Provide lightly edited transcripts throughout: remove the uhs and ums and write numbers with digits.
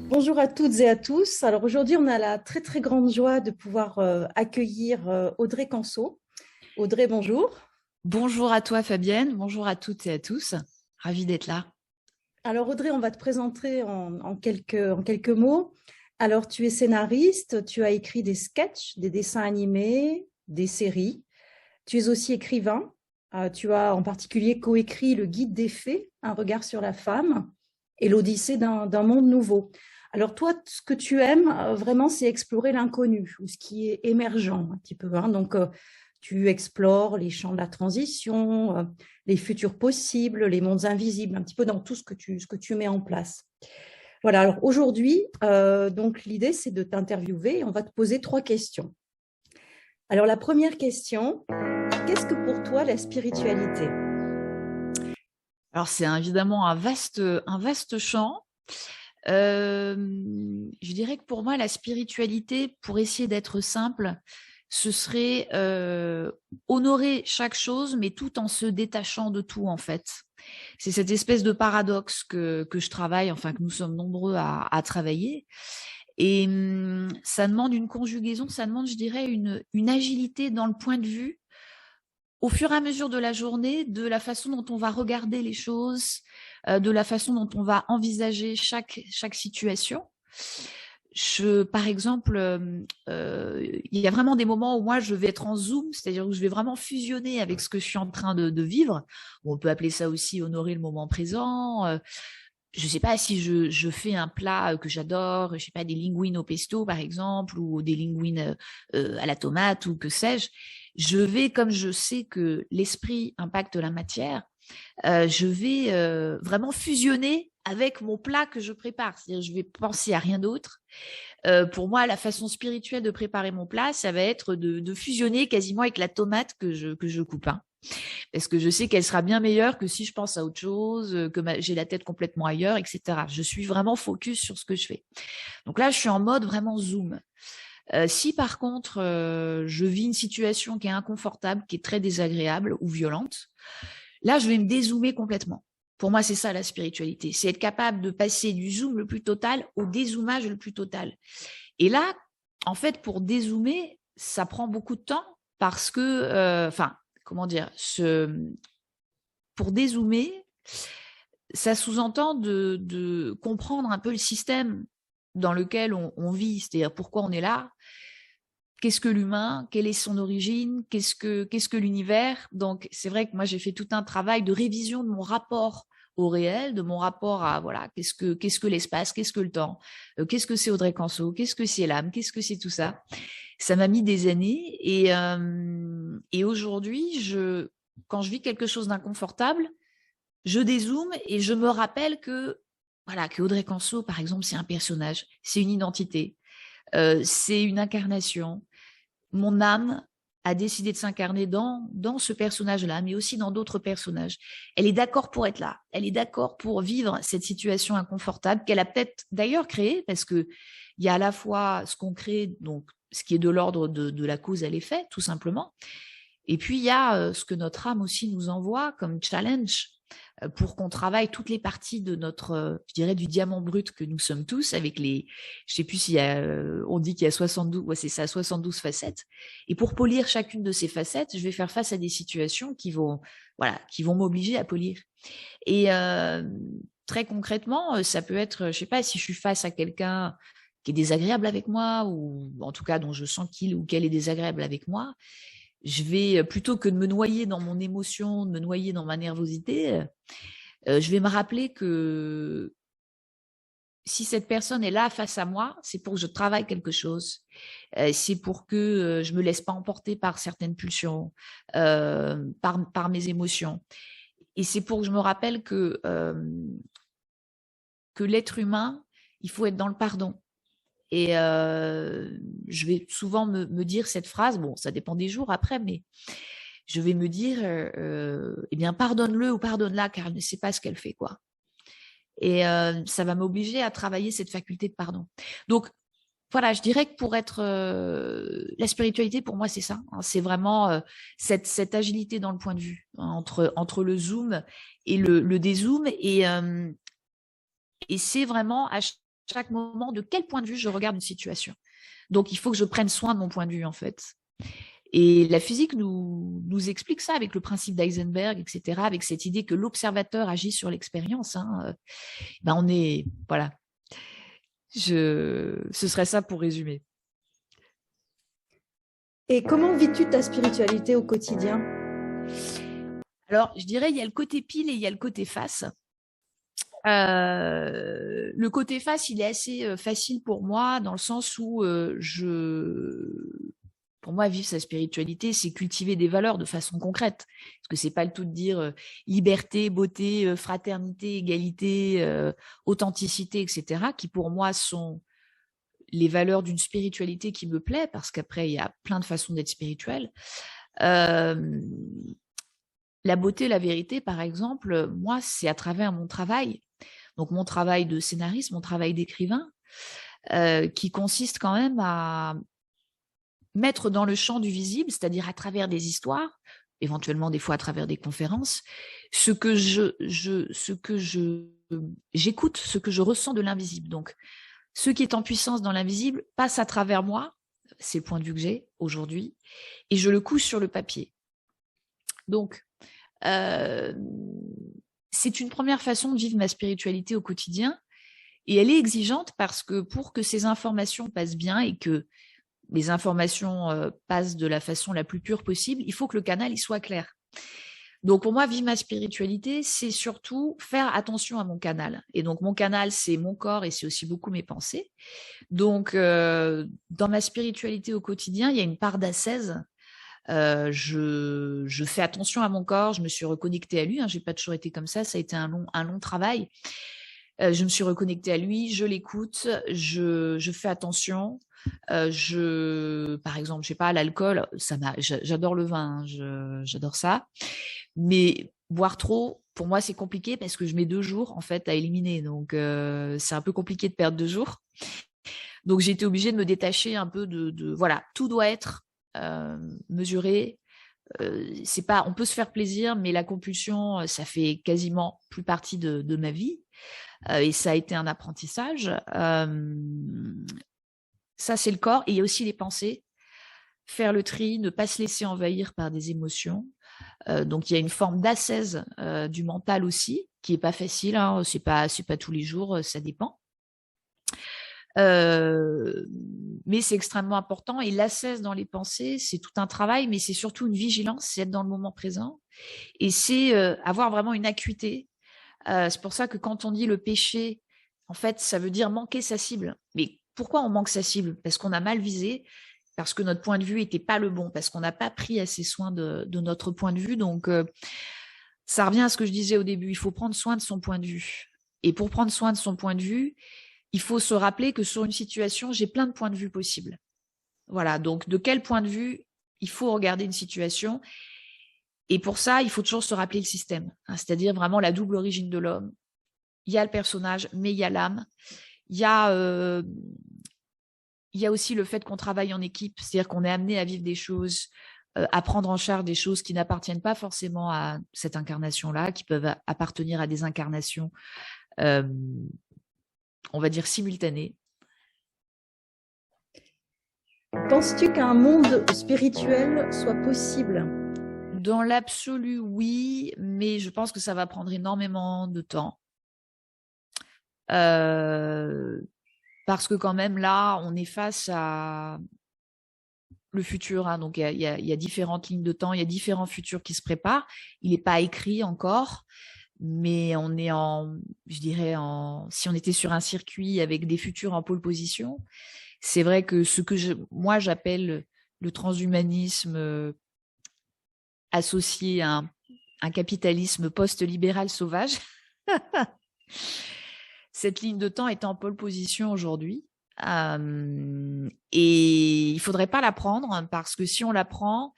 Bonjour à toutes et à tous. Alors aujourd'hui, on a la très très grande joie de pouvoir accueillir Audrey Canso. Audrey, bonjour. Bonjour à toi Fabienne, bonjour à toutes et à tous. Ravie d'être là. Alors Audrey, on va te présenter en quelques mots. Alors tu es scénariste, tu as écrit des sketchs, des dessins animés, des séries. Tu es aussi écrivain. Tu as en particulier coécrit Le Guide des Fées, Un regard sur la femme et l'Odyssée d'un monde nouveau. Alors toi, ce que tu aimes vraiment, c'est explorer l'inconnu ou ce qui est émergent un petit peu, hein. Donc, tu explores les champs de la transition, les futurs possibles, les mondes invisibles, un petit peu dans tout ce que tu mets en place. Voilà, alors aujourd'hui, donc l'idée, c'est de t'interviewer et on va te poser trois questions. Alors la première question, qu'est-ce que pour toi la spiritualité? Alors c'est évidemment un vaste champ. Euh, je dirais que pour moi, la spiritualité, pour essayer d'être simple, ce serait honorer chaque chose, mais tout en se détachant de tout en fait. C'est cette espèce de paradoxe que je travaille, enfin que nous sommes nombreux à travailler. Et ça demande une conjugaison, ça demande, je dirais, une agilité dans le point de vue au fur et à mesure de la journée, de la façon dont on va regarder les choses, de la façon dont on va envisager chaque situation. Par exemple, il y a vraiment des moments où moi je vais être en zoom, c'est-à-dire où je vais vraiment fusionner avec ce que je suis en train de vivre. Bon, on peut appeler ça aussi honorer le moment présent. Je sais pas si je fais un plat que j'adore, je sais pas, des linguines au pesto par exemple, ou des linguines à la tomate ou que sais-je. Je vais, comme je sais que l'esprit impacte la matière, je vais vraiment fusionner avec mon plat que je prépare. C'est-à-dire, je vais penser à rien d'autre. Pour moi, la façon spirituelle de préparer mon plat, ça va être de fusionner quasiment avec la tomate que je coupe. Hein. Parce que je sais qu'elle sera bien meilleure que si je pense à autre chose, j'ai la tête complètement ailleurs, etc. Je suis vraiment focus sur ce que je fais. Donc là, je suis en mode vraiment zoom. Si par contre, je vis une situation qui est inconfortable, qui est très désagréable ou violente, là, je vais me dézoomer complètement. Pour moi, c'est ça la spiritualité. C'est être capable de passer du zoom le plus total au dézoomage le plus total. Et là, en fait, pour dézoomer, ça prend beaucoup de temps parce que, comment dire, pour dézoomer, ça sous-entend de comprendre un peu le système dans lequel on vit, c'est-à-dire pourquoi on est là, qu'est-ce que l'humain, quelle est son origine, qu'est-ce que l'univers. Donc, c'est vrai que moi, j'ai fait tout un travail de révision de mon rapport au réel, de mon rapport à, voilà, qu'est-ce que l'espace, qu'est-ce que le temps, qu'est-ce que c'est Audrey Canso, qu'est-ce que c'est l'âme, qu'est-ce que c'est tout ça. Ça m'a mis des années et aujourd'hui, quand je vis quelque chose d'inconfortable, je dézoome et je me rappelle que, voilà, que Audrey Canso, par exemple, c'est un personnage, c'est une identité, c'est une incarnation. Mon âme a décidé de s'incarner dans ce personnage-là, mais aussi dans d'autres personnages. Elle est d'accord pour être là. Elle est d'accord pour vivre cette situation inconfortable qu'elle a peut-être d'ailleurs créée, parce que il y a à la fois ce qu'on crée, donc ce qui est de l'ordre de la cause à l'effet, tout simplement. Et puis il y a ce que notre âme aussi nous envoie comme challenge pour qu'on travaille toutes les parties de notre, je dirais, du diamant brut que nous sommes tous, avec je sais plus s'il y a, on dit qu'il y a 72, ouais, c'est ça, 72 facettes. Et pour polir chacune de ces facettes, je vais faire face à des situations voilà, qui vont m'obliger à polir. Et très concrètement, ça peut être, je sais pas, si je suis face à quelqu'un qui est désagréable avec moi, ou en tout cas dont je sens qu'il ou qu'elle est désagréable avec moi, je vais, plutôt que de me noyer dans mon émotion, de me noyer dans ma nervosité, je vais me rappeler que si cette personne est là face à moi, c'est pour que je travaille quelque chose. C'est pour que je me laisse pas emporter par certaines pulsions, par mes émotions. Et c'est pour que je me rappelle que l'être humain, il faut être dans le pardon. Et je vais souvent me dire cette phrase, bon, ça dépend des jours après, mais je vais me dire, eh bien, pardonne-le ou pardonne-la, car elle ne sait pas ce qu'elle fait, quoi. Et ça va m'obliger à travailler cette faculté de pardon. Donc, voilà, je dirais que pour être la spiritualité, pour moi, c'est ça, hein. C'est vraiment cette agilité dans le point de vue, hein, entre le zoom et le dézoom. Et c'est vraiment à chaque moment de quel point de vue je regarde une situation. Donc, il faut que je prenne soin de mon point de vue, en fait. Et la physique nous explique ça avec le principe d'Eisenberg, etc., avec cette idée que l'observateur agit sur l'expérience, hein. Ben on est, voilà. Ce serait ça pour résumer. Et comment vis-tu ta spiritualité au quotidien? Alors, je dirais, il y a le côté pile et il y a le côté face. Le côté face, il est assez facile pour moi dans le sens où pour moi, vivre sa spiritualité, c'est cultiver des valeurs de façon concrète. Parce que c'est pas le tout de dire liberté, beauté, fraternité, égalité, authenticité, etc., qui pour moi sont les valeurs d'une spiritualité qui me plaît, parce qu'après, il y a plein de façons d'être spirituel. La beauté, la vérité, par exemple, moi, c'est à travers mon travail. Donc, mon travail de scénariste, mon travail d'écrivain, qui consiste quand même à mettre dans le champ du visible, c'est-à-dire à travers des histoires, éventuellement des fois à travers des conférences, ce que j'écoute, ce que je ressens de l'invisible. Donc, ce qui est en puissance dans l'invisible passe à travers moi, c'est le point de vue que j'ai aujourd'hui, et je le couche sur le papier. Donc, c'est une première façon de vivre ma spiritualité au quotidien, et elle est exigeante parce que pour que ces informations passent bien et que les informations passent de la façon la plus pure possible, il faut que le canal il soit clair. Donc pour moi, vivre ma spiritualité, c'est surtout faire attention à mon canal. Et donc mon canal, c'est mon corps et c'est aussi beaucoup mes pensées. Donc dans ma spiritualité au quotidien, il y a une part d'ascèse. Je fais attention à mon corps, je me suis reconnectée à lui, hein, j'ai pas toujours été comme ça a été un long travail. Je me suis reconnectée à lui, je l'écoute, je fais attention. Par exemple, je sais pas, l'alcool, j'adore le vin, hein, j'adore ça. Mais boire trop, pour moi, c'est compliqué parce que je mets 2 jours en fait à éliminer. Donc, c'est un peu compliqué de perdre 2 jours. Donc, j'ai été obligée de me détacher un peu voilà, tout doit être mesuré. C'est pas, on peut se faire plaisir, mais la compulsion, ça fait quasiment plus partie de ma vie. Et ça a été un apprentissage. Ça, c'est le corps. Et il y a aussi les pensées. Faire le tri, ne pas se laisser envahir par des émotions. Donc, il y a une forme d'ascèse du mental aussi, qui est pas facile, hein. C'est pas tous les jours, ça dépend. Mais c'est extrêmement important. Et l'ascèse dans les pensées, c'est tout un travail, mais c'est surtout une vigilance, c'est être dans le moment présent. Et c'est avoir vraiment une acuité. C'est pour ça que quand on dit le péché, en fait, ça veut dire manquer sa cible. Mais pourquoi on manque sa cible? Parce qu'on a mal visé, parce que notre point de vue n'était pas le bon, parce qu'on n'a pas pris assez soin de notre point de vue. Donc, ça revient à ce que je disais au début, il faut prendre soin de son point de vue. Et pour prendre soin de son point de vue, il faut se rappeler que sur une situation, j'ai plein de points de vue possibles. Voilà, donc de quel point de vue il faut regarder une situation? Et pour ça, il faut toujours se rappeler le système, hein, c'est-à-dire vraiment la double origine de l'homme. Il y a le personnage, mais il y a l'âme. Il y a aussi le fait qu'on travaille en équipe, c'est-à-dire qu'on est amené à vivre des choses, à prendre en charge des choses qui n'appartiennent pas forcément à cette incarnation-là, qui peuvent appartenir à des incarnations, on va dire, simultanées. Penses-tu qu'un monde spirituel soit possible? Dans l'absolu, oui, mais je pense que ça va prendre énormément de temps. Parce que quand même, là, on est face à le futur, hein. Donc, il y a différentes lignes de temps, il y a différents futurs qui se préparent. Il n'est pas écrit encore, mais on est je dirais, si on était sur un circuit avec des futurs en pole position, c'est vrai que ce que moi, j'appelle le transhumanisme associé à un capitalisme post-libéral sauvage, cette ligne de temps est en pole position aujourd'hui. Et il ne faudrait pas la prendre parce que si on la prend,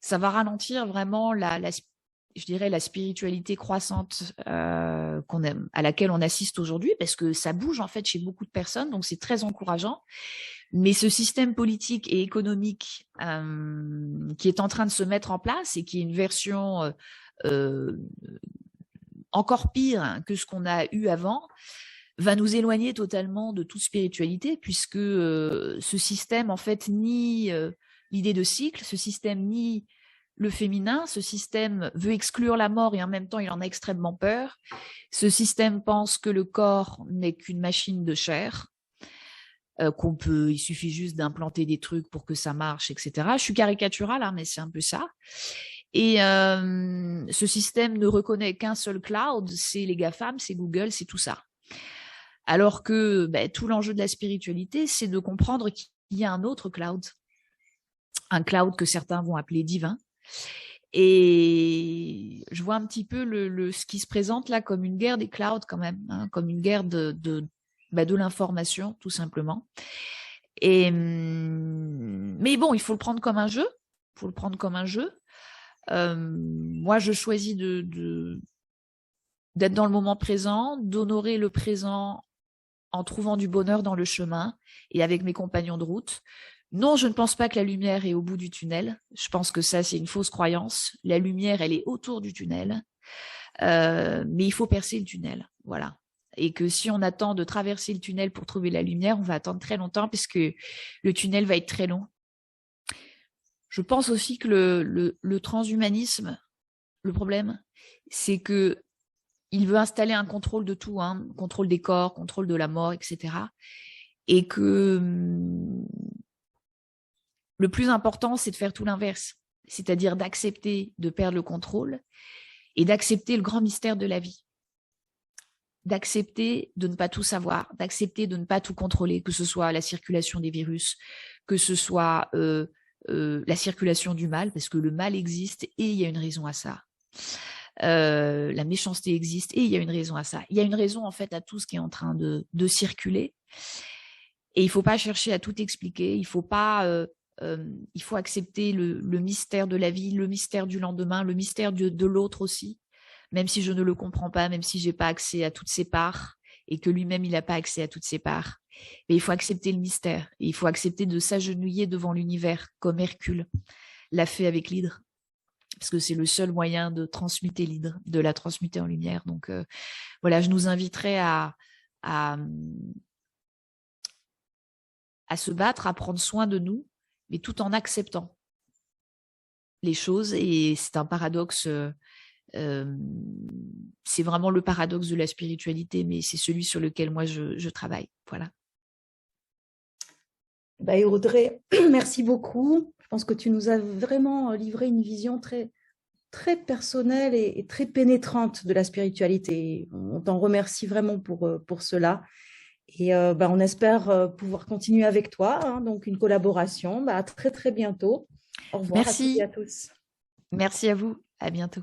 ça va ralentir vraiment je dirais la spiritualité croissante à laquelle on assiste aujourd'hui, parce que ça bouge en fait chez beaucoup de personnes, donc c'est très encourageant. Mais ce système politique et économique qui est en train de se mettre en place et qui est une version encore pire que ce qu'on a eu avant, va nous éloigner totalement de toute spiritualité, puisque ce système, en fait, nie l'idée de cycle, ce système nie le féminin, ce système veut exclure la mort et en même temps, il en a extrêmement peur. Ce système pense que le corps n'est qu'une machine de chair, il suffit juste d'implanter des trucs pour que ça marche, etc. Je suis caricaturale, hein, mais c'est un peu ça. Et ce système ne reconnaît qu'un seul cloud, c'est les GAFAM, c'est Google, c'est tout ça. Alors que tout l'enjeu de la spiritualité, c'est de comprendre qu'il y a un autre cloud, un cloud que certains vont appeler divin. Et je vois un petit peu ce qui se présente là comme une guerre des clouds quand même, hein, comme une guerre de l'information, tout simplement. Mais bon, il faut le prendre comme un jeu. Moi, je choisis d'être dans le moment présent, d'honorer le présent en trouvant du bonheur dans le chemin et avec mes compagnons de route. Non, je ne pense pas que la lumière est au bout du tunnel. Je pense que ça, c'est une fausse croyance. La lumière, elle est autour du tunnel. Mais il faut percer le tunnel. Voilà. Et que si on attend de traverser le tunnel pour trouver la lumière, on va attendre très longtemps puisque le tunnel va être très long. Je pense aussi que le transhumanisme, le problème, c'est que il veut installer un contrôle de tout, hein, contrôle des corps, contrôle de la mort, etc. Et que le plus important, c'est de faire tout l'inverse, c'est-à-dire d'accepter de perdre le contrôle et d'accepter le grand mystère de la vie, d'accepter de ne pas tout savoir, d'accepter de ne pas tout contrôler, que ce soit la circulation des virus, que ce soit la circulation du mal, parce que le mal existe et il y a une raison à ça. La méchanceté existe et il y a une raison à ça. Il y a une raison en fait à tout ce qui est en train de circuler et il ne faut pas chercher à tout expliquer, il faut accepter le mystère de la vie, le mystère du lendemain, le mystère de l'autre aussi, même si je ne le comprends pas, même si je n'ai pas accès à toutes ses parts et que lui-même il n'a pas accès à toutes ses parts. Mais il faut accepter le mystère et il faut accepter de s'agenouiller devant l'univers comme Hercule l'a fait avec l'hydre. Parce que c'est le seul moyen de transmuter l'hydre, de la transmuter en lumière. Donc voilà, je nous inviterai à se battre, à prendre soin de nous, mais tout en acceptant les choses. Et c'est un paradoxe, c'est vraiment le paradoxe de la spiritualité, mais c'est celui sur lequel moi je travaille. Voilà. Audrey, merci beaucoup. Je pense que tu nous as vraiment livré une vision très, très personnelle et très pénétrante de la spiritualité. On t'en remercie vraiment pour cela. Et on espère pouvoir continuer avec toi, hein, donc une collaboration. À très, très bientôt. Au revoir. Merci. À tous. Merci à vous. À bientôt.